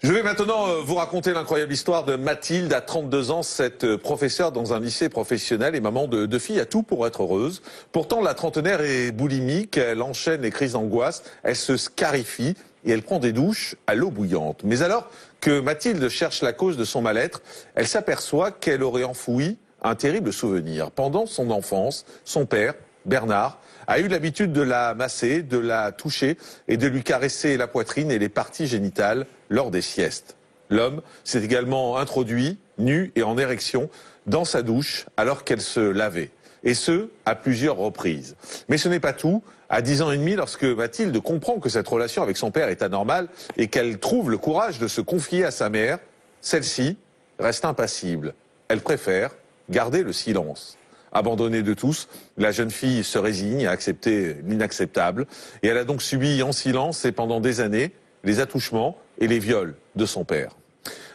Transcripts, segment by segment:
Je vais maintenant vous raconter l'incroyable histoire de Mathilde, à 32 ans, cette professeure dans un lycée professionnel et maman de deux filles, a tout pour être heureuse. Pourtant, la trentenaire est boulimique, elle enchaîne les crises d'angoisse, elle se scarifie et elle prend des douches à l'eau bouillante. Mais alors que Mathilde cherche la cause de son mal-être, elle s'aperçoit qu'elle aurait enfoui un terrible souvenir. Pendant son enfance, son père, Bernard, a eu l'habitude de la masser, de la toucher et de lui caresser la poitrine et les parties génitales lors des siestes. L'homme s'est également introduit, nu et en érection, dans sa douche alors qu'elle se lavait. Et ce, à plusieurs reprises. Mais ce n'est pas tout. À 10 ans et demi, lorsque Mathilde comprend que cette relation avec son père est anormale et qu'elle trouve le courage de se confier à sa mère, celle-ci reste impassible. Elle préfère garder le silence. Abandonnée de tous, la jeune fille se résigne à accepter l'inacceptable et elle a donc subi en silence et pendant des années les attouchements et les viols de son père.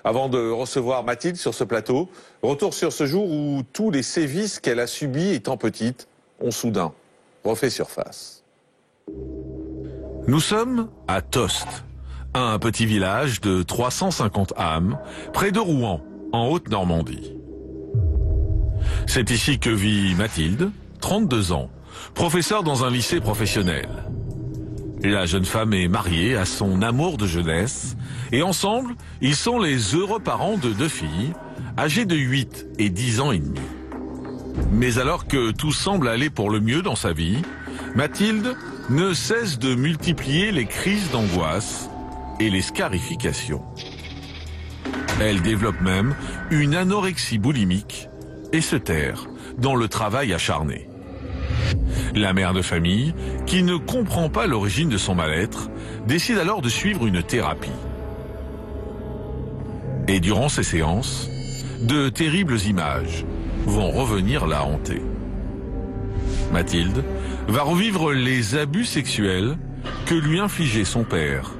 Avant de recevoir Mathilde sur ce plateau, retour sur ce jour où tous les sévices qu'elle a subis étant petite ont soudain refait surface. Nous sommes à Tost, un petit village de 350 âmes, près de Rouen, en Haute-Normandie. C'est ici que vit Mathilde, 32 ans, professeure dans un lycée professionnel. La jeune femme est mariée à son amour de jeunesse et ensemble, ils sont les heureux parents de deux filles, âgées de 8 et 10 ans et demi. Mais alors que tout semble aller pour le mieux dans sa vie, Mathilde ne cesse de multiplier les crises d'angoisse et les scarifications. Elle développe même une anorexie boulimique et se terre dans le travail acharné. La mère de famille, qui ne comprend pas l'origine de son mal-être, décide alors de suivre une thérapie. Et durant ces séances, de terribles images vont revenir la hanter. Mathilde va revivre les abus sexuels que lui infligeait son père,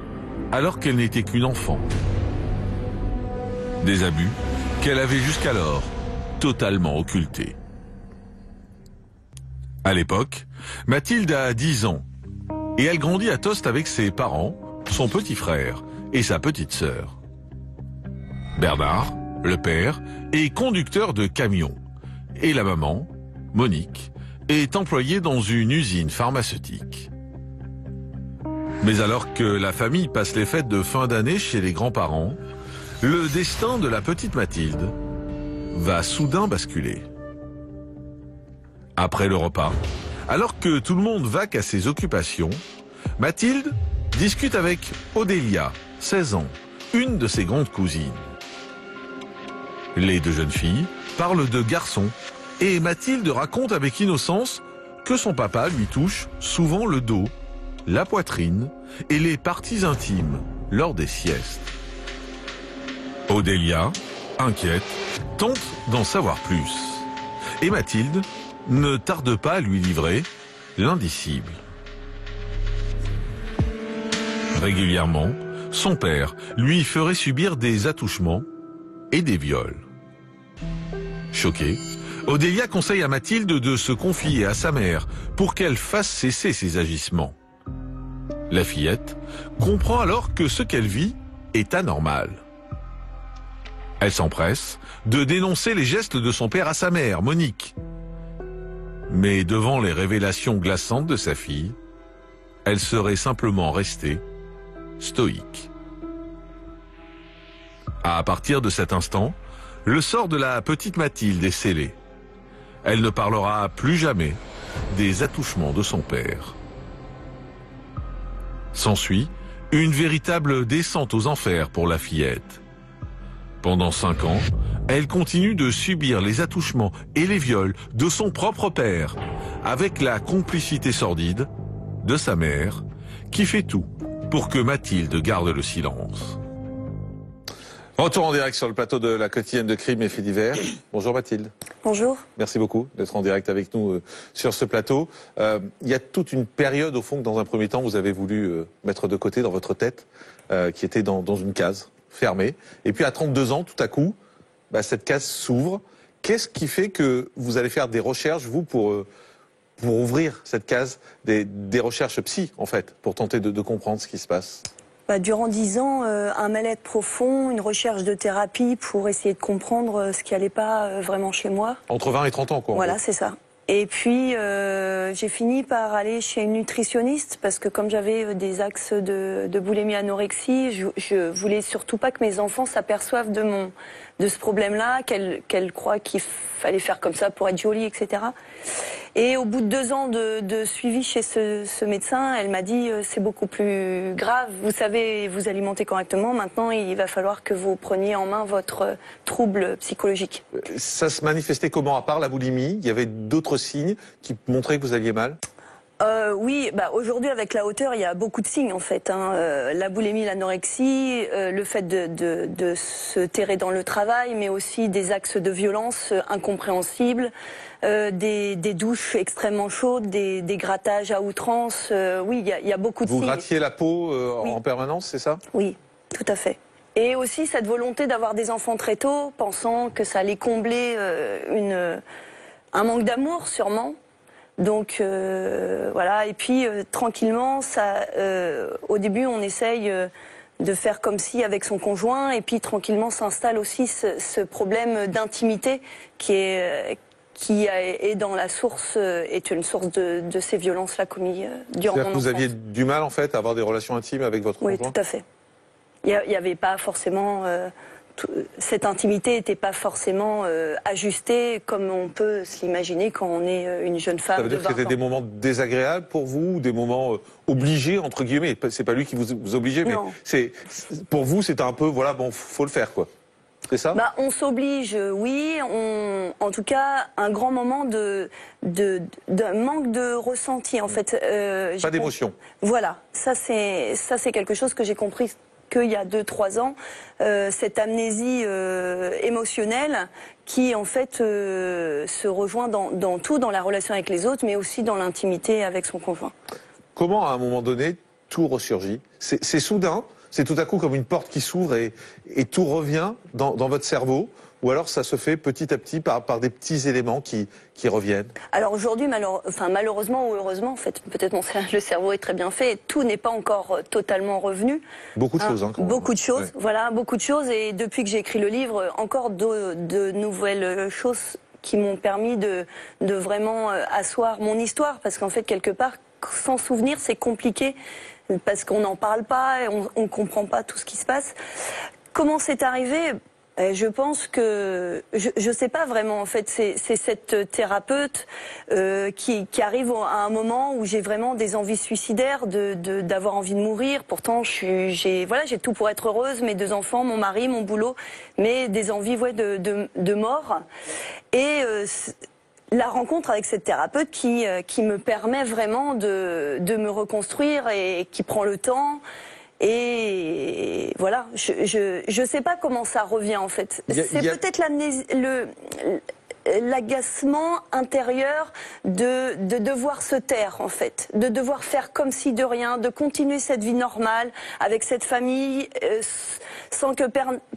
alors qu'elle n'était qu'une enfant. Des abus qu'elle avait jusqu'alors totalement occultés. À l'époque, Mathilde a 10 ans et elle grandit à Tost avec ses parents, son petit frère et sa petite sœur. Bernard, le père, est conducteur de camion et la maman, Monique, est employée dans une usine pharmaceutique. Mais alors que la famille passe les fêtes de fin d'année chez les grands-parents, le destin de la petite Mathilde va soudain basculer. Après le repas, alors que tout le monde vaque à ses occupations, Mathilde discute avec Odélia, 16 ans, une de ses grandes cousines. Les deux jeunes filles parlent de garçons et Mathilde raconte avec innocence que son papa lui touche souvent le dos, la poitrine et les parties intimes lors des siestes. Odélia, inquiète, tente d'en savoir plus. Et Mathilde ne tarde pas à lui livrer l'indicible. Régulièrement, son père lui ferait subir des attouchements et des viols. Choquée, Odélia conseille à Mathilde de se confier à sa mère pour qu'elle fasse cesser ses agissements. La fillette comprend alors que ce qu'elle vit est anormal. Elle s'empresse de dénoncer les gestes de son père à sa mère, Monique. Mais devant les révélations glaçantes de sa fille, elle serait simplement restée stoïque. À partir de cet instant, le sort de la petite Mathilde est scellé. Elle ne parlera plus jamais des attouchements de son père. S'ensuit une véritable descente aux enfers pour la fillette. Pendant 5 ans, elle continue de subir les attouchements et les viols de son propre père, avec la complicité sordide de sa mère, qui fait tout pour que Mathilde garde le silence. Retour en direct sur le plateau de la quotidienne de Crimes et Faits divers. Bonjour Mathilde. Bonjour. Merci beaucoup d'être en direct avec nous sur ce plateau. Il y a toute une période au fond que dans un premier temps vous avez voulu mettre de côté dans votre tête, qui était dans une case fermée. Et puis à 32 ans, tout à coup, cette case s'ouvre. Qu'est-ce qui fait que vous allez faire des recherches, vous, pour ouvrir cette case, des recherches psy, en fait, pour tenter de comprendre ce qui se passe? Durant 10 ans, un mal-être profond, une recherche de thérapie pour essayer de comprendre ce qui allait pas vraiment chez moi. Entre 20 et 30 ans, quoi. Voilà, c'est ça. Et puis, j'ai fini par aller chez une nutritionniste parce que comme j'avais des axes de boulimie anorexie, je voulais surtout pas que mes enfants s'aperçoivent de ce problème-là, qu'elles croient qu'il fallait faire comme ça pour être jolie, etc. Et au bout de 2 ans de suivi chez ce médecin, elle m'a dit c'est beaucoup plus grave, vous savez vous alimenter correctement, maintenant il va falloir que vous preniez en main votre trouble psychologique. Ça se manifestait comment, à part la boulimie? Il y avait d'autres signes qui montraient que vous alliez mal? Oui, aujourd'hui avec la hauteur, il y a beaucoup de signes en fait. La boulimie, l'anorexie, le fait de se terrer dans le travail, mais aussi des axes de violence incompréhensibles, des douches extrêmement chaudes, des grattages à outrance. Oui, il y a beaucoup de signes. Vous grattiez la peau Oui. en permanence, c'est ça? Oui, tout à fait. Et aussi cette volonté d'avoir des enfants très tôt, pensant que ça allait combler un manque d'amour sûrement. Donc voilà, et puis tranquillement, au début on essaye de faire comme si avec son conjoint, et puis tranquillement s'installe aussi ce problème d'intimité qui est dans la source, est une source de ces violences-là commises durant mon enfance. Vous aviez du mal en fait à avoir des relations intimes avec votre conjoint? Oui, tout à fait. Il n'y avait pas forcément... cette intimité n'était pas forcément ajustée comme on peut s'imaginer quand on est une jeune femme. Ça veut dire que c'était des moments désagréables pour vous, ou des moments obligés entre guillemets? C'est pas lui qui vous obligeait, mais pour vous c'était un peu voilà, bon, faut le faire quoi. C'est ça? On s'oblige, oui. En tout cas, un grand moment d'un manque de ressenti en fait. Pas d'émotion. Voilà, ça c'est quelque chose que j'ai compris qu'il y a 2-3 ans, cette amnésie émotionnelle qui en fait se rejoint dans tout, dans la relation avec les autres, mais aussi dans l'intimité avec son conjoint. Comment à un moment donné tout ressurgit? C'est soudain? C'est tout à coup comme une porte qui s'ouvre et tout revient dans votre cerveau? Ou alors ça se fait petit à petit par des petits éléments qui reviennent? Alors aujourd'hui, malheureusement ou heureusement, en fait, peut-être le cerveau est très bien fait, et tout n'est pas encore totalement revenu. Beaucoup de choses, hein, quand même. Beaucoup de choses, ouais. Voilà, beaucoup de choses. Et depuis que j'ai écrit le livre, encore de nouvelles choses qui m'ont permis de vraiment asseoir mon histoire. Parce qu'en fait, quelque part, sans souvenir, c'est compliqué. Parce qu'on n'en parle pas, et on ne comprend pas tout ce qui se passe. Comment c'est arrivé ? Je pense que je sais pas vraiment en fait. C'est cette thérapeute qui arrive à un moment où j'ai vraiment des envies suicidaires, d'avoir envie de mourir. Pourtant j'ai tout pour être heureuse, mes 2 enfants, mon mari, mon boulot, mais des envies de mort. Et la rencontre avec cette thérapeute qui me permet vraiment de me reconstruire et qui prend le temps. Et voilà, je sais pas comment ça revient en fait. C'est peut-être l'agacement intérieur de devoir se taire en fait, de devoir faire comme si de rien, de continuer cette vie normale avec cette famille sans que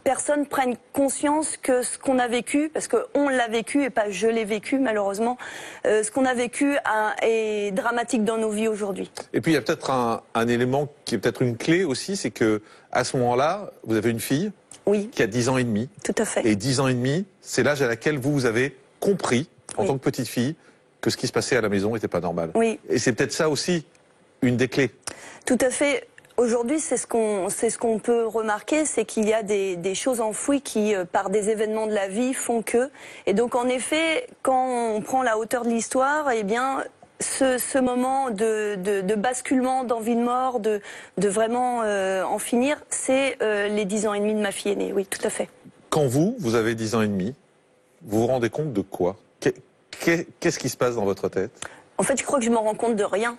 personne prenne conscience que ce qu'on a vécu, parce qu'on l'a vécu et pas je l'ai vécu malheureusement, ce qu'on a vécu est dramatique dans nos vies aujourd'hui. Et puis il y a peut-être un élément qui est peut-être une clé aussi, c'est que à ce moment-là, vous avez une fille. Oui. Qui a 10 ans et demi. Tout à fait. Et 10 ans et demi, c'est l'âge à laquelle vous avez compris, en tant que petite fille, que ce qui se passait à la maison n'était pas normal. Oui. Et c'est peut-être ça aussi, une des clés. Tout à fait. Aujourd'hui, c'est ce qu'on peut remarquer, c'est qu'il y a des choses enfouies qui, par des événements de la vie, font que. Et donc, en effet, quand on prend la hauteur de l'histoire, eh bien, ce moment de basculement, d'envie de mort, de vraiment en finir, c'est les 10 ans et demi de ma fille aînée. Oui, tout à fait. Quand vous avez 10 ans et demi, vous vous rendez compte de quoi? Qu'est-ce qui se passe dans votre tête? En fait, je crois que je me rends compte de rien.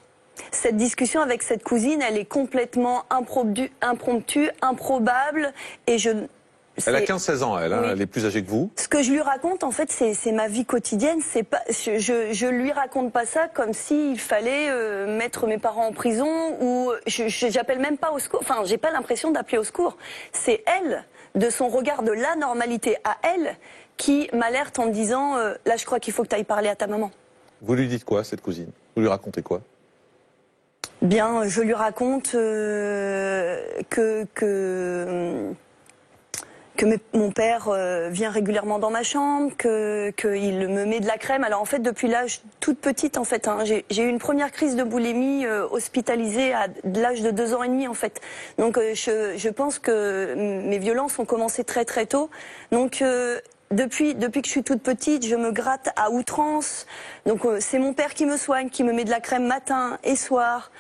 Cette discussion avec cette cousine, elle est complètement impromptue, improbable, et elle a 15-16 ans, elle, hein, elle est plus âgée que vous. Ce que je lui raconte, en fait, c'est ma vie quotidienne. C'est pas, je lui raconte pas ça comme s'il fallait mettre mes parents en prison, ou j'appelle même pas au secours. Enfin, j'ai pas l'impression d'appeler au secours. C'est elle, de son regard de la normalité à elle, qui m'alerte en me disant là, je crois qu'il faut que tu ailles parler à ta maman. Vous lui dites quoi, cette cousine? Vous lui racontez quoi? Bien, je lui raconte mon père vient régulièrement dans ma chambre, qu'il me met de la crème. Alors en fait, depuis l'âge toute petite, en fait, hein, j'ai eu une première crise de boulimie hospitalisée à l'âge de 2 ans et demi, en fait. Donc je pense que mes violences ont commencé très très tôt. Donc depuis que je suis toute petite, je me gratte à outrance. Donc c'est mon père qui me soigne, qui me met de la crème matin et soir.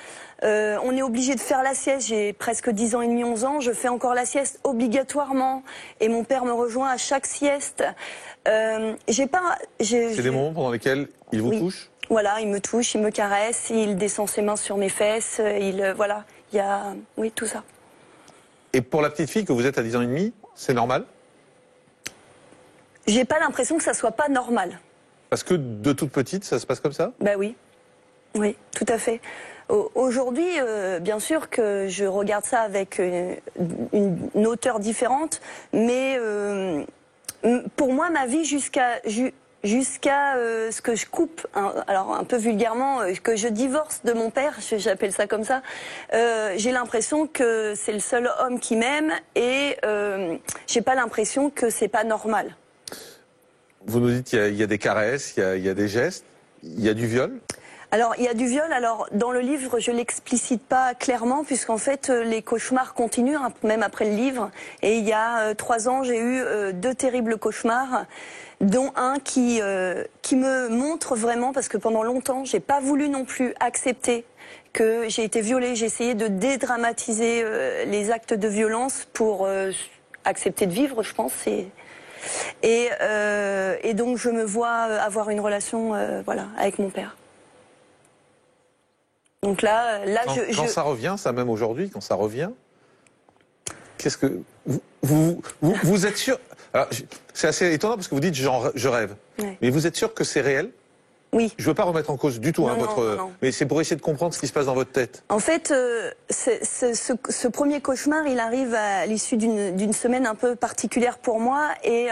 On est obligé de faire la sieste, j'ai presque 10 ans et demi, 11 ans, je fais encore la sieste obligatoirement et mon père me rejoint à chaque sieste. C'est des moments pendant lesquels il vous touche? Voilà, il me touche, il me caresse, il descend ses mains sur mes fesses, voilà, il y a, oui, tout ça. Et pour la petite fille que vous êtes à 10 ans et demi, c'est normal? J'ai pas l'impression que ça soit pas normal. Parce que de toute petite, ça se passe comme ça? Bah oui, oui, tout à fait. Aujourd'hui, bien sûr que je regarde ça avec une hauteur différente, mais pour moi, ma vie jusqu'à ce que je coupe, hein, alors un peu vulgairement, que je divorce de mon père, j'appelle ça comme ça, j'ai l'impression que c'est le seul homme qui m'aime et j'ai pas l'impression que c'est pas normal. Vous nous dites qu'il y a des caresses, il y a des gestes, il y a du viol? Alors, il y a du viol. Alors, dans le livre, je l'explicite pas clairement, puisqu'en fait, les cauchemars continuent, hein, même après le livre. Et il y a 3 ans, j'ai eu 2 terribles cauchemars, dont un qui me montre vraiment, parce que pendant longtemps, j'ai pas voulu non plus accepter que j'ai été violée. J'ai essayé de dédramatiser les actes de violence pour accepter de vivre, je pense. Et donc, je me vois avoir une relation, voilà, avec mon père. Donc là, quand ça revient, ça même aujourd'hui, quand ça revient, qu'est-ce que vous êtes sûr? C'est assez étonnant parce que vous dites je rêve, ouais. Mais vous êtes sûr que c'est réel? Oui. Je veux pas remettre en cause du tout non, non. Mais c'est pour essayer de comprendre ce qui se passe dans votre tête. En fait, ce premier cauchemar, il arrive à l'issue d'une semaine un peu particulière pour moi, et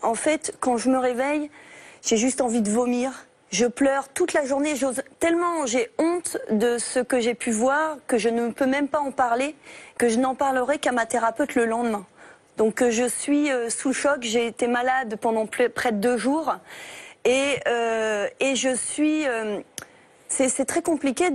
en fait, quand je me réveille, j'ai juste envie de vomir. Je pleure toute la journée, tellement j'ai honte de ce que j'ai pu voir que je ne peux même pas en parler, que je n'en parlerai qu'à ma thérapeute le lendemain. Donc je suis sous le choc, j'ai été malade pendant près de 2 jours et je suis... c'est très compliqué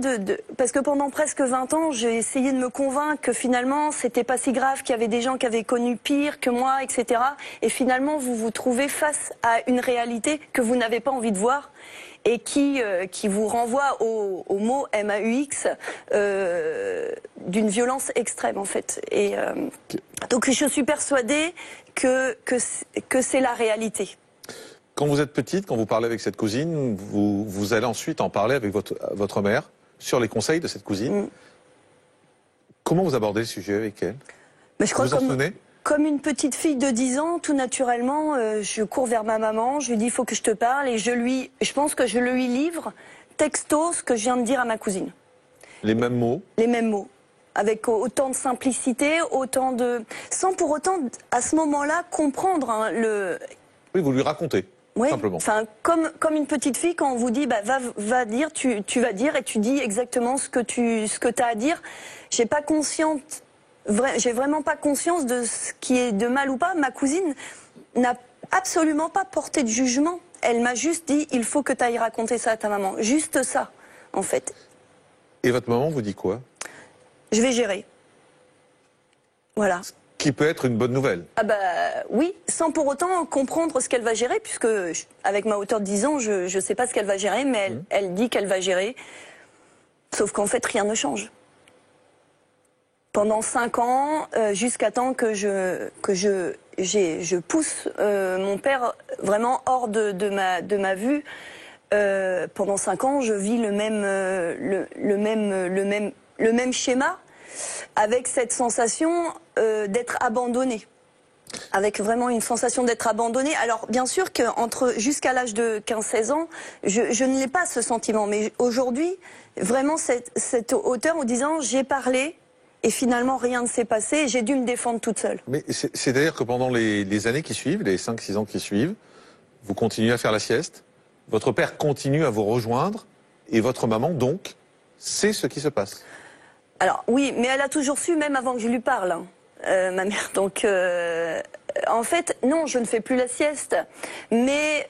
parce que pendant presque 20 ans, j'ai essayé de me convaincre que finalement, c'était pas si grave, qu'il y avait des gens qui avaient connu pire que moi, etc. Et finalement, vous vous trouvez face à une réalité que vous n'avez pas envie de voir et qui vous renvoie au mot MAUX d'une violence extrême, en fait. Et donc, je suis persuadée que c'est la réalité. Quand vous êtes petite, quand vous parlez avec cette cousine, vous allez ensuite en parler avec votre mère sur les conseils de cette cousine. Comment vous abordez le sujet avec elle? Je crois comme une petite fille de 10 ans, tout naturellement, je cours vers ma maman, je lui dis il faut que je te parle et je pense que je lui livre texto ce que je viens de dire à ma cousine. Les mêmes mots? Les mêmes mots. Avec autant de simplicité, sans pour autant, à ce moment-là, comprendre hein, Oui, vous lui racontez. Oui, simplement. Enfin, comme une petite fille, quand on vous dit va dire, tu vas dire et tu dis exactement ce que t'as à dire. J'ai vraiment pas conscience de ce qui est de mal ou pas. Ma cousine n'a absolument pas porté de jugement. Elle m'a juste dit il faut que tu ailles raconter ça à ta maman. Juste ça, en fait. Et votre maman vous dit quoi? Je vais gérer. Voilà. Qui peut être une bonne nouvelle. Ah bah oui, sans pour autant comprendre ce qu'elle va gérer, puisque avec ma hauteur de 10 ans, je sais pas ce qu'elle va gérer, mais elle dit qu'elle va gérer. Sauf qu'en fait, rien ne change. Pendant 5 ans, jusqu'à temps que je pousse mon père vraiment hors de ma vue, pendant 5 ans, je vis le même schéma, avec cette sensation d'être abandonnée. Avec vraiment une sensation d'être abandonnée. Alors bien sûr que jusqu'à l'âge de 15-16 ans, je ne l'ai pas ce sentiment. Mais aujourd'hui, vraiment cette hauteur en disant j'ai parlé et finalement rien ne s'est passé et j'ai dû me défendre toute seule. Mais c'est-à-dire que pendant les années qui suivent, les 5-6 ans qui suivent, vous continuez à faire la sieste, votre père continue à vous rejoindre et votre maman donc sait ce qui se passe. Alors oui, mais elle a toujours su, même avant que je lui parle, hein, ma mère. Donc en fait, non, je ne fais plus la sieste. Mais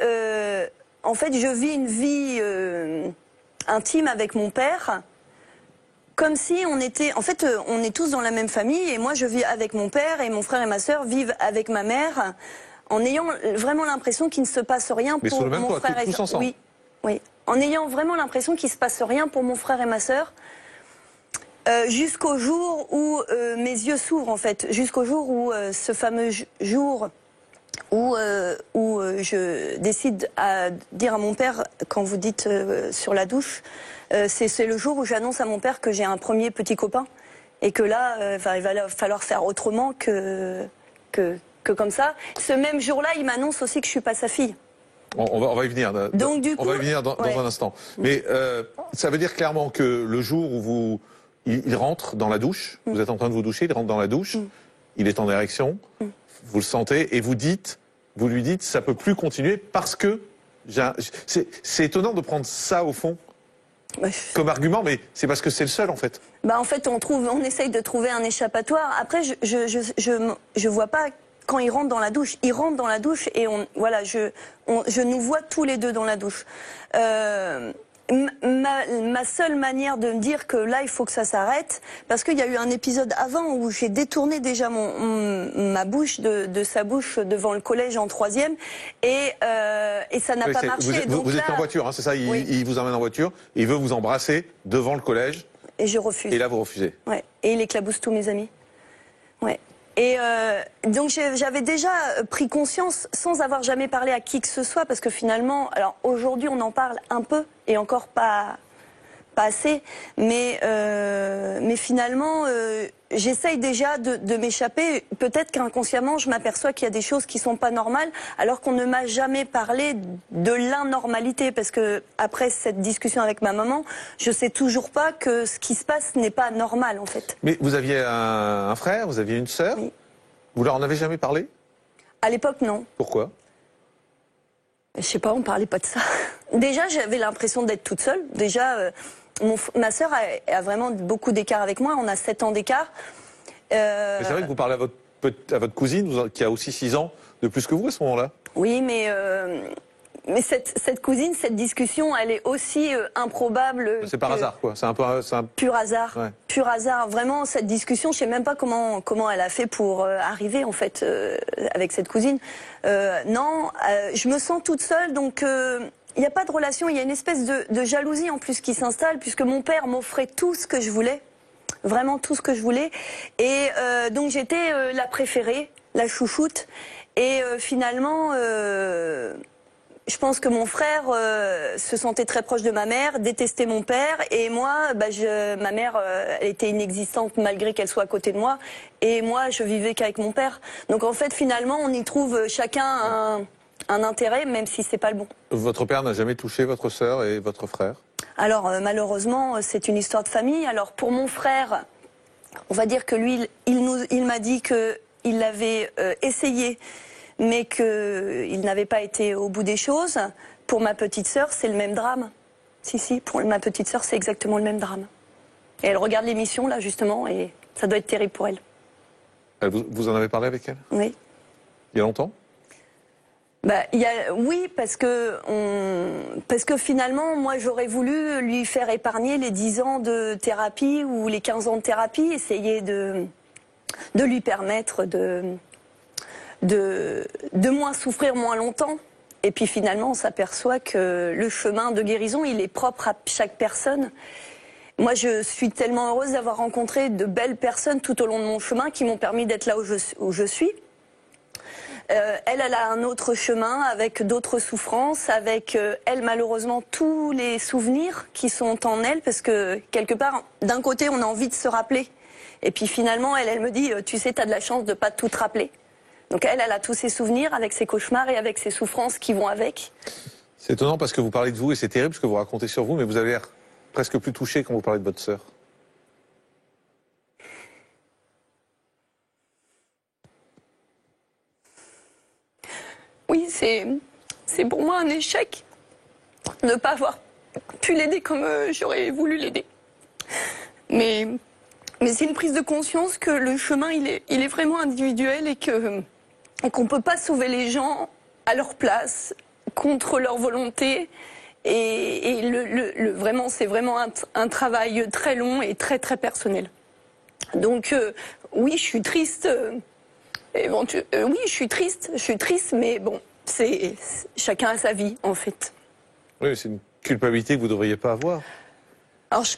en fait, je vis une vie intime avec mon père. Comme si on était... En fait, on est tous dans la même famille. Et moi, je vis avec mon père et mon frère et ma sœur vivent avec ma mère. En ayant vraiment l'impression qu'il ne se passe rien mais pour sous le même mon toit, frère et tous ensemble. Oui, oui. En ayant vraiment l'impression qu'il ne se passe rien pour mon frère et ma sœur. Jusqu'au jour où mes yeux s'ouvrent, en fait. Jusqu'au jour où ce fameux jour où je décide à dire à mon père, quand vous dites sur la douche, c'est le jour où j'annonce à mon père que j'ai un premier petit copain. Et que là, il va falloir faire autrement que comme ça. Ce même jour-là, il m'annonce aussi que je suis pas sa fille. On va y venir. Donc, du coup, on va y venir dans un instant. Mais ça veut dire clairement que le jour où il rentre dans la douche, vous êtes en train de vous doucher, il rentre dans la douche, il est en érection, vous le sentez, et vous lui dites, ça peut plus continuer parce que c'est étonnant de prendre ça au fond comme argument, mais c'est parce que c'est le seul en fait. Bah en fait, on essaye de trouver un échappatoire. Après, je vois pas. Quand il rentre dans la douche, et je nous vois tous les deux dans la douche. Ma seule manière de me dire que là il faut que ça s'arrête, parce qu'il y a eu un épisode avant où j'ai détourné déjà ma bouche de sa bouche devant le collège en 3e et ça n'a pas marché. Vous êtes en voiture, hein, c'est ça, il vous emmène en voiture, il veut vous embrasser devant le collège. Et je refuse. Et là vous refusez. Ouais. Et il éclabousse tous mes amis. Ouais. Et donc j'avais déjà pris conscience, sans avoir jamais parlé à qui que ce soit, parce que finalement, alors aujourd'hui on en parle un peu, et encore pas assez, mais finalement j'essaye déjà de m'échapper. Peut-être qu'inconsciemment je m'aperçois qu'il y a des choses qui sont pas normales, alors qu'on ne m'a jamais parlé de l'anormalité, parce que après cette discussion avec ma maman, je sais toujours pas que ce qui se passe n'est pas normal en fait. Mais vous aviez un frère, vous aviez une sœur, oui. Vous leur en avez jamais parlé? À l'époque, non. Pourquoi? Je sais pas, on parlait pas de ça. Déjà, j'avais l'impression d'être toute seule. Déjà, ma sœur a vraiment beaucoup d'écart avec moi. On a 7 ans d'écart. C'est vrai que vous parlez à votre cousine, qui a aussi 6 ans de plus que vous à ce moment-là? Oui, mais cette cousine, cette discussion, elle est aussi improbable. C'est par hasard, quoi. C'est un pur hasard. Ouais. Pur hasard. Vraiment, cette discussion, je sais même pas comment elle a fait pour arriver, en fait, avec cette cousine. Non, je me sens toute seule, donc il n'y a pas de relation. Il y a une espèce de jalousie, en plus, qui s'installe, puisque mon père m'offrait tout ce que je voulais. Vraiment tout ce que je voulais. Et donc, j'étais la préférée, la chouchoute. Et finalement... je pense que mon frère se sentait très proche de ma mère, détestait mon père, et moi, ma mère, elle était inexistante malgré qu'elle soit à côté de moi, et moi, je vivais qu'avec mon père. Donc en fait, finalement, on y trouve chacun un intérêt, même si c'est pas le bon. Votre père n'a jamais touché votre sœur et votre frère? Alors malheureusement, c'est une histoire de famille. Alors pour mon frère, on va dire que lui, il m'a dit que il l'avait essayé, mais qu'il n'avait pas été au bout des choses. Pour ma petite sœur, c'est le même drame. Si, pour ma petite sœur, c'est exactement le même drame. Et elle regarde l'émission, là, justement, et ça doit être terrible pour elle. Vous en avez parlé avec elle? Oui. Il y a longtemps? Oui, parce que finalement, moi, j'aurais voulu lui faire épargner les 10 ans de thérapie ou les 15 ans de thérapie, essayer de lui permettre de moins souffrir moins longtemps. Et puis finalement, on s'aperçoit que le chemin de guérison, il est propre à chaque personne. Moi, je suis tellement heureuse d'avoir rencontré de belles personnes tout au long de mon chemin qui m'ont permis d'être là où je suis. Elle a un autre chemin avec d'autres souffrances, avec elle malheureusement tous les souvenirs qui sont en elle, parce que quelque part, d'un côté, on a envie de se rappeler. Et puis finalement, elle me dit, tu sais, t'as de la chance de pas tout te rappeler. Donc elle a tous ses souvenirs avec ses cauchemars et avec ses souffrances qui vont avec. C'est étonnant parce que vous parlez de vous et c'est terrible ce que vous racontez sur vous, mais vous avez l'air presque plus touché quand vous parlez de votre sœur. Oui, c'est pour moi un échec de ne pas avoir pu l'aider comme j'aurais voulu l'aider. Mais c'est une prise de conscience que le chemin, il est vraiment individuel et qu'on ne peut pas sauver les gens à leur place, contre leur volonté. Et vraiment, c'est vraiment un travail très long et très, très personnel. Donc, oui, je suis triste. Oui, je suis triste, mais bon, chacun a sa vie, en fait. Oui, c'est une culpabilité que vous ne devriez pas avoir. Alors, je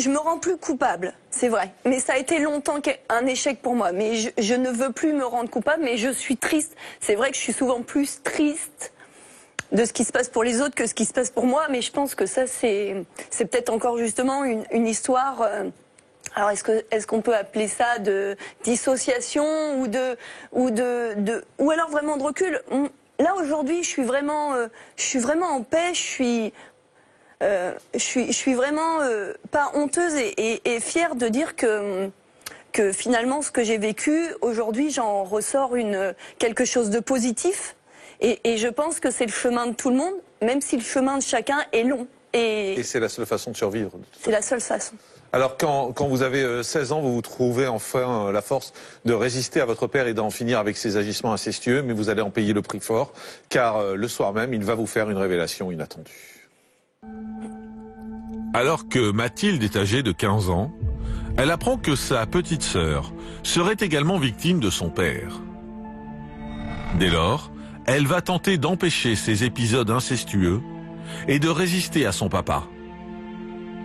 me rends plus coupable, c'est vrai. Mais ça a été longtemps un échec pour moi. Mais je ne veux plus me rendre coupable, mais je suis triste. C'est vrai que je suis souvent plus triste de ce qui se passe pour les autres que ce qui se passe pour moi. Mais je pense que ça, c'est peut-être encore justement une histoire. Alors, est-ce qu'on peut appeler ça de dissociation ou alors vraiment de recul? Là aujourd'hui, je suis vraiment en paix. Je suis vraiment pas honteuse et fière de dire que finalement ce que j'ai vécu aujourd'hui, j'en ressors quelque chose de positif et je pense que c'est le chemin de tout le monde, même si le chemin de chacun est long. Et c'est la seule façon de survivre. C'est la seule façon. Alors quand vous avez 16 ans, vous trouvez enfin la force de résister à votre père et d'en finir avec ses agissements incestueux, mais vous allez en payer le prix fort, car le soir même, il va vous faire une révélation inattendue. Alors que Mathilde est âgée de 15 ans, elle apprend que sa petite sœur serait également victime de son père. Dès lors, elle va tenter d'empêcher ces épisodes incestueux et de résister à son papa.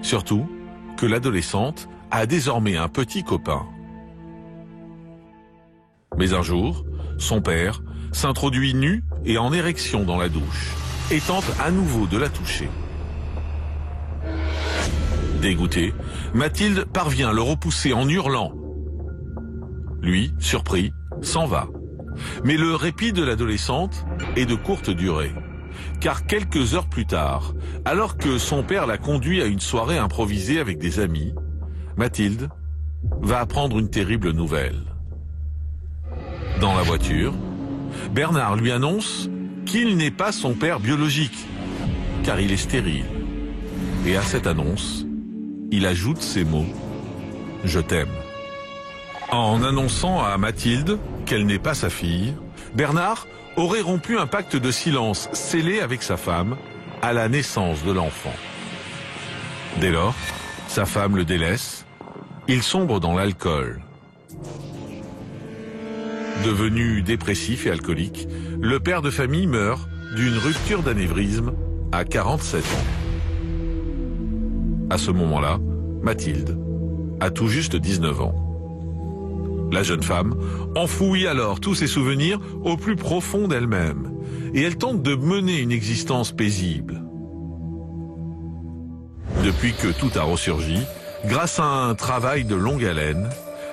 Surtout que l'adolescente a désormais un petit copain. Mais un jour, son père s'introduit nu et en érection dans la douche et tente à nouveau de la toucher. Dégoûtée, Mathilde parvient à le repousser en hurlant. Lui, surpris, s'en va. Mais le répit de l'adolescente est de courte durée. Car quelques heures plus tard, alors que son père la conduit à une soirée improvisée avec des amis, Mathilde va apprendre une terrible nouvelle. Dans la voiture, Bernard lui annonce qu'il n'est pas son père biologique, car il est stérile. Et à cette annonce, il ajoute ces mots « Je t'aime ». En annonçant à Mathilde qu'elle n'est pas sa fille, Bernard aurait rompu un pacte de silence scellé avec sa femme à la naissance de l'enfant. Dès lors, sa femme le délaisse, il sombre dans l'alcool. Devenu dépressif et alcoolique, le père de famille meurt d'une rupture d'anévrisme à 47 ans. À ce moment-là, Mathilde a tout juste 19 ans. La jeune femme enfouit alors tous ses souvenirs au plus profond d'elle-même et elle tente de mener une existence paisible. Depuis que tout a ressurgi, grâce à un travail de longue haleine,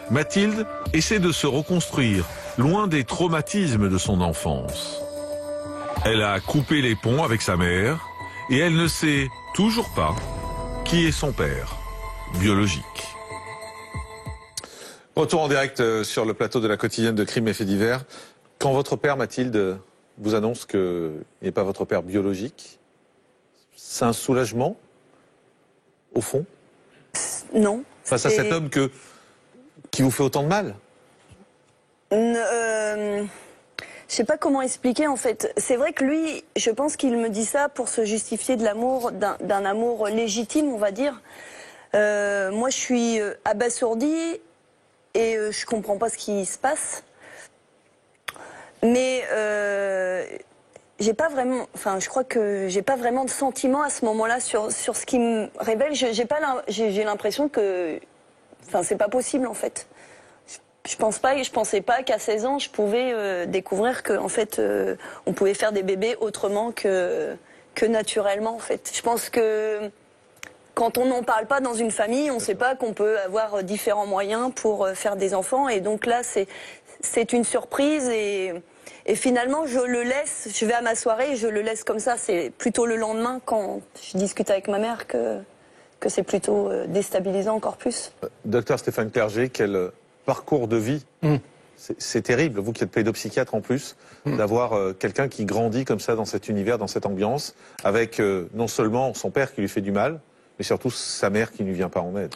Mathilde essaie de se reconstruire loin des traumatismes de son enfance. Elle a coupé les ponts avec sa mère et elle ne sait toujours pas qui est son père biologique. Retour en direct sur le plateau de la quotidienne de Crimes et Faits divers. Quand votre père, Mathilde, vous annonce qu'il n'est pas votre père biologique, c'est un soulagement, au fond? Non. Face à cet homme qui vous fait autant de mal? Je sais pas comment expliquer en fait. C'est vrai que lui, je pense qu'il me dit ça pour se justifier de l'amour, d'un amour légitime, on va dire. Moi, je suis abasourdie et je comprends pas ce qui se passe. Mais j'ai pas vraiment, enfin, je crois que j'ai pas vraiment de sentiment à ce moment-là sur ce qui me révèle. J'ai l'impression que, enfin, c'est pas possible en fait. Je pense pas et je pensais pas qu'à 16 ans je pouvais découvrir que en fait on pouvait faire des bébés autrement que naturellement en fait. Je pense que quand on n'en parle pas dans une famille, on sait pas qu'on peut avoir différents moyens pour faire des enfants et donc là c'est une surprise et finalement je le laisse, je vais à ma soirée et je le laisse comme ça. C'est plutôt le lendemain quand je discute avec ma mère que c'est plutôt déstabilisant encore plus. Docteur Stéphane Clerget, quel parcours de vie. C'est terrible, vous qui êtes pédopsychiatre en plus, d'avoir quelqu'un qui grandit comme ça dans cet univers, dans cette ambiance, avec non seulement son père qui lui fait du mal, mais surtout sa mère qui ne lui vient pas en aide.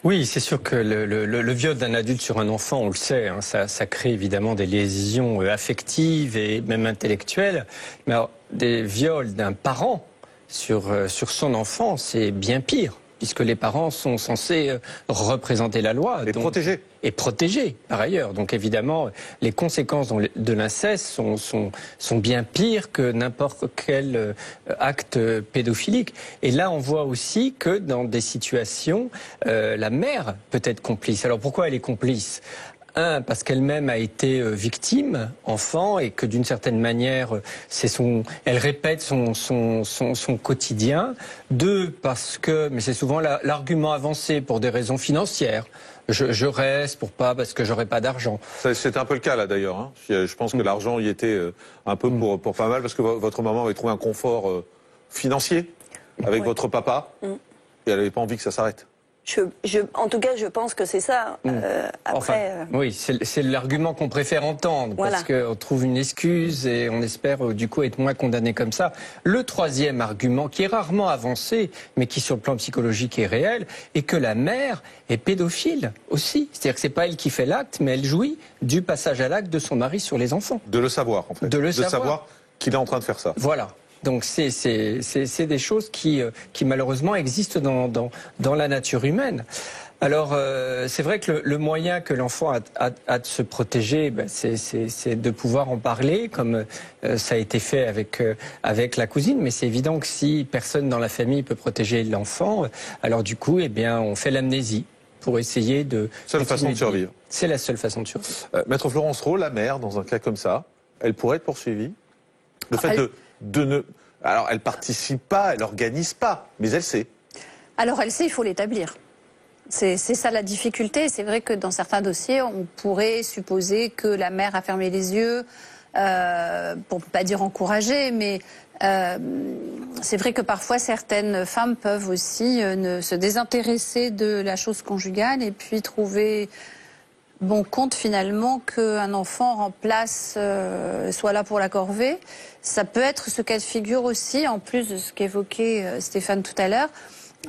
Oui, c'est sûr que le viol d'un adulte sur un enfant, on le sait, hein, ça crée évidemment des lésions affectives et même intellectuelles. Mais alors, des viols d'un parent sur son enfant, c'est bien pire, puisque les parents sont censés représenter la loi. Et protéger. Et protégés, par ailleurs. Donc évidemment, les conséquences de l'inceste sont bien pires que n'importe quel acte pédophilique. Et là, on voit aussi que dans des situations, la mère peut être complice. Alors pourquoi elle est complice ? Un, parce qu'elle-même a été victime, enfant, et que d'une certaine manière, elle répète son quotidien. Deux, parce que, mais c'est souvent l'argument avancé pour des raisons financières. Je reste parce que j'aurai pas d'argent. C'est un peu le cas là d'ailleurs. Hein. Je pense que l'argent y était un peu pour pas mal, parce que votre maman avait trouvé un confort financier avec votre papa, et elle n'avait pas envie que ça s'arrête. En tout cas, je pense que c'est ça. Après, oui, c'est l'argument qu'on préfère entendre, voilà. Parce qu'on trouve une excuse et on espère du coup être moins condamné comme ça. Le troisième argument, qui est rarement avancé, mais qui sur le plan psychologique est réel, est que la mère est pédophile aussi. C'est-à-dire que c'est pas elle qui fait l'acte, mais elle jouit du passage à l'acte de son mari sur les enfants. De le savoir, en fait. De savoir qu'il est en train de faire ça. Voilà. Donc c'est des choses qui malheureusement existent dans la nature humaine. Alors c'est vrai que le moyen que l'enfant a de se protéger, c'est de pouvoir en parler, comme ça a été fait avec la cousine. Mais c'est évident que si personne dans la famille peut protéger l'enfant, alors du coup, on fait l'amnésie pour essayer de... Seule façon de survivre. C'est la seule façon de survivre. Maître Florence Rowe, la mère, dans un cas comme ça, elle pourrait être poursuivie. Le fait alors, elle participe pas, elle organise pas, mais elle sait. Alors, elle sait, il faut l'établir. C'est ça la difficulté. C'est vrai que dans certains dossiers, on pourrait supposer que la mère a fermé les yeux, pour ne pas dire encourager, mais c'est vrai que parfois certaines femmes peuvent aussi se désintéresser de la chose conjugale et puis trouver bon compte finalement qu'un enfant remplace, soit là pour la corvée. Ça peut être ce cas de figure aussi, en plus de ce qu'évoquait Stéphane tout à l'heure.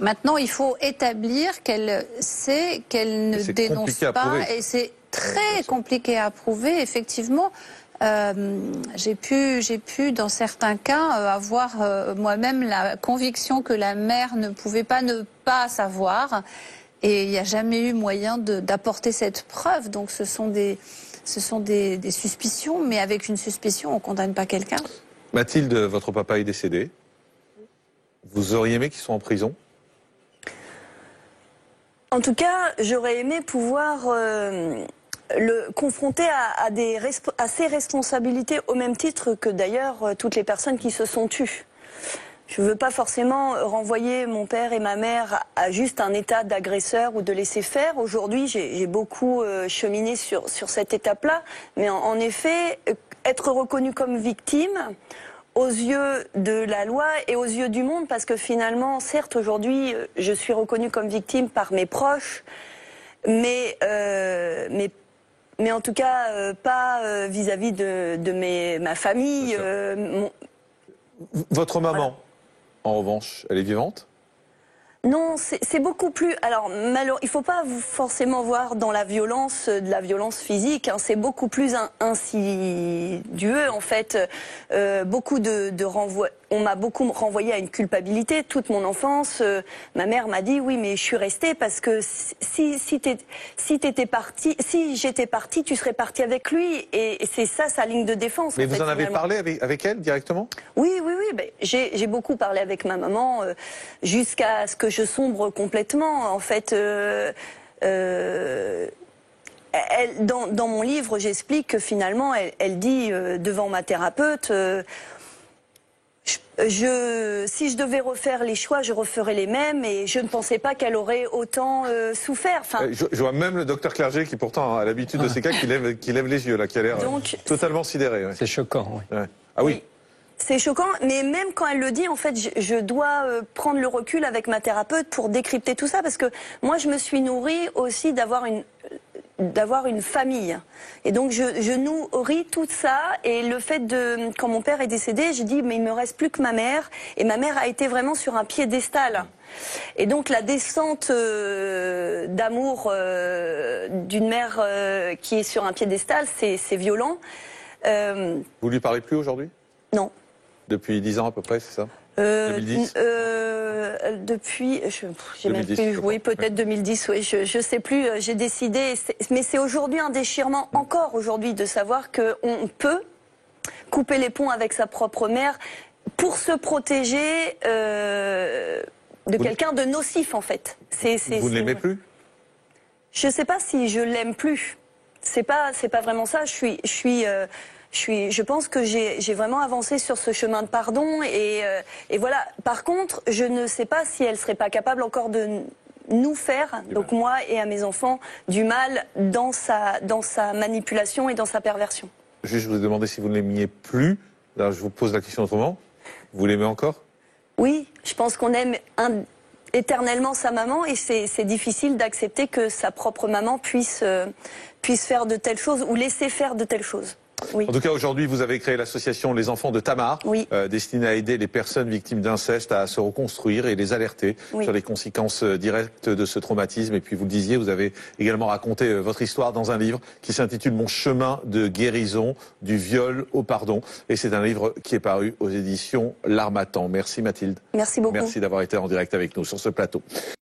Maintenant, il faut établir qu'elle sait qu'elle ne dénonce pas, et c'est très compliqué à prouver, effectivement. J'ai pu, dans certains cas, avoir moi-même la conviction que la mère ne pouvait pas ne pas savoir. Et il n'y a jamais eu moyen d'apporter cette preuve. Donc ce sont des suspicions, mais avec une suspicion, on ne condamne pas quelqu'un. Mathilde, votre papa est décédé. Vous auriez aimé qu'il soit en prison ? En tout cas, j'aurais aimé pouvoir le confronter à ses responsabilités, au même titre que d'ailleurs toutes les personnes qui se sont tues. Je ne veux pas forcément renvoyer mon père et ma mère à juste un état d'agresseur ou de laisser faire. Aujourd'hui, j'ai beaucoup cheminé sur cette étape-là. Mais en effet, être reconnu comme victime aux yeux de la loi et aux yeux du monde, parce que finalement, certes, aujourd'hui, je suis reconnue comme victime par mes proches, mais en tout cas, pas vis-à-vis de ma famille. Votre maman, voilà. En revanche, elle est vivante ? Non, c'est beaucoup plus... Alors, il ne faut pas forcément voir dans la violence de la violence physique. Hein, c'est beaucoup plus insidieux, en fait. Beaucoup de renvois... On m'a beaucoup renvoyé à une culpabilité toute mon enfance. Ma mère m'a dit, oui, mais je suis restée parce que si j'étais partie, tu serais partie avec lui. Et c'est ça, sa ligne de défense. Mais vous en avez parlé avec elle directement ? Oui. Ben, j'ai beaucoup parlé avec ma maman jusqu'à ce que je sombre complètement. En fait, dans mon livre, j'explique que finalement, elle dit devant ma thérapeute... si je devais refaire les choix, je referais les mêmes, et je ne pensais pas qu'elle aurait autant souffert. Enfin, je vois même le docteur Clerget, qui pourtant a l'habitude de ces cas, qui lève les yeux, là, qui a l'air totalement sidéré. Ouais. C'est choquant. Oui. Ouais. Ah oui. C'est choquant, mais même quand elle le dit, en fait, je dois prendre le recul avec ma thérapeute pour décrypter tout ça, parce que moi, je me suis nourrie aussi d'avoir d'avoir une famille. Et donc je nourris tout ça, et le fait quand mon père est décédé, j'ai dit mais il me reste plus que ma mère, et ma mère a été vraiment sur un piédestal. Et donc la descente d'amour d'une mère qui est sur un piédestal, c'est violent. Vous lui parlez plus aujourd'hui? Non. Depuis 10 ans à peu près, c'est ça? 2010 Depuis, j'ai même 2010, plus, oui, peut-être 2010, oui, je sais plus, j'ai décidé, mais c'est aujourd'hui un déchirement, encore aujourd'hui, de savoir qu'on peut couper les ponts avec sa propre mère pour se protéger de quelqu'un de nocif, en fait. Vous ne l'aimez plus? Je sais pas si je l'aime plus. C'est pas vraiment ça. Je pense que j'ai vraiment avancé sur ce chemin de pardon, et voilà. Par contre, je ne sais pas si elle serait pas capable encore de nous faire, donc moi et à mes enfants, du mal dans sa manipulation et dans sa perversion. Juste, je vous ai demandé si vous ne l'aimiez plus. Là, je vous pose la question autrement. Vous l'aimez encore? Oui, je pense qu'on aime éternellement sa maman, et c'est difficile d'accepter que sa propre maman puisse faire de telles choses ou laisser faire de telles choses. Oui. En tout cas, aujourd'hui, vous avez créé l'association Les Enfants de Tamar, oui. Destinée à aider les personnes victimes d'inceste à se reconstruire et les alerter oui. sur les conséquences directes de ce traumatisme. Et puis, vous le disiez, vous avez également raconté votre histoire dans un livre qui s'intitule Mon chemin de guérison, du viol au pardon. Et c'est un livre qui est paru aux éditions L'Harmattan. Merci Mathilde. Merci beaucoup. Merci d'avoir été en direct avec nous sur ce plateau.